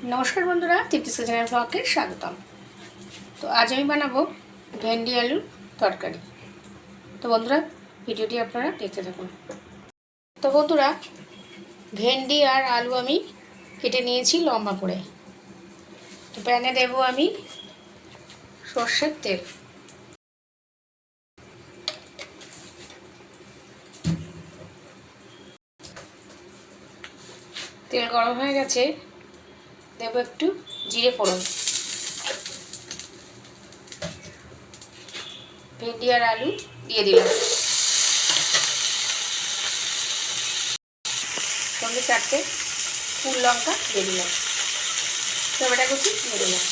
नमस्कार बंधुरा तृप्ति किचन ब्लगे स्वागतम। तो आज আমি বানাবো ভেন্ডি আলুর তরকারি। তো বন্ধুরা ভিডিওটি আপনারা দেখতে থাকুন। তো বন্ধুরা ভেন্ডি আর আলু আমি কেটে নিয়েছি লম্বা করে। তো প্যানে দেব আমি সরষের তেল। তেল গরম হয়ে গেছে, দেব একটু জিরে ফোড়ন। ভেন্ডি আর আলু দিয়ে দিলাম, সঙ্গে 4টে ফুল লঙ্কা দিয়ে দিলাম, টমেটো কুচি দিয়ে দিলাম।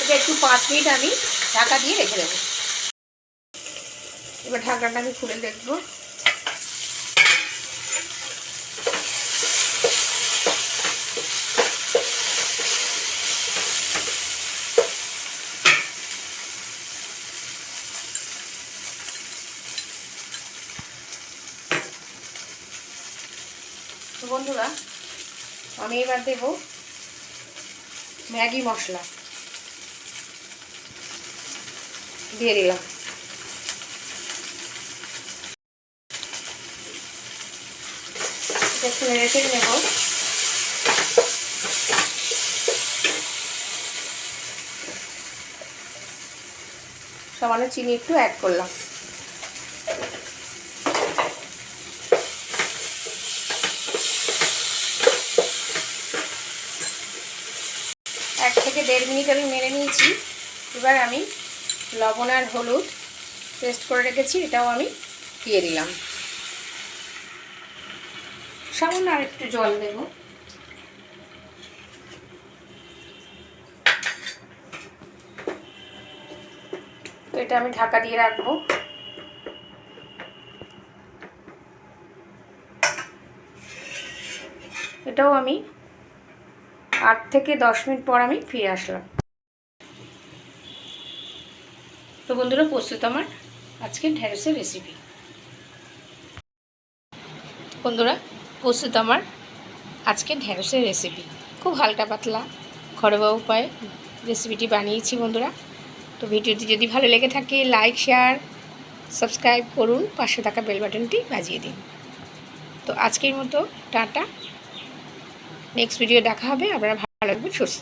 এটা একটু 5 মিনিট আমি ঢাকা দিয়ে রেখে দেবো। এবার ঢাকনাটা আমি খুলে দেখবো। তো বন্ধুরা আমি এবার দেব ম্যাগি মশলা, দিয়ে দিলাম। একটু রেখে নেব। সামান্য চিনি একটু অ্যাড করলাম। এক থেকে 1.5 মিনিট আমি মেরে নিয়েছি। এবার আমি লবণ আর হলুদ পেস্ট করে রেখেছি, এটাও আমি দিয়ে দিলাম। সামান্য আর একটু জল দেব। তো এটা আমি ঢাকা দিয়ে রাখবো। এটাও আমি 8 থেকে 10 মিনিট পর আমি ফিরে আসলাম। তো বন্ধুরা প্রস্তুত আমার আজকে ঢেঁড়সের রেসিপি। বন্ধুরা প্রস্তুত আমার আজকে ঢেঁড়সের রেসিপি। খুব হালকা পাতলা ঘরোয়া উপায়ে রেসিপিটি বানিয়েছি বন্ধুরা। তো ভিডিওটি যদি ভালো লেগে থাকে লাইক শেয়ার সাবস্ক্রাইব করুন, পাশে থাকা বেল বাটনটি বাজিয়ে দিন। তো আজকের মতো টাটা, নেক্সট ভিডিও দেখা হবে। আপনারা ভালো লাগবেন, সুস্থ।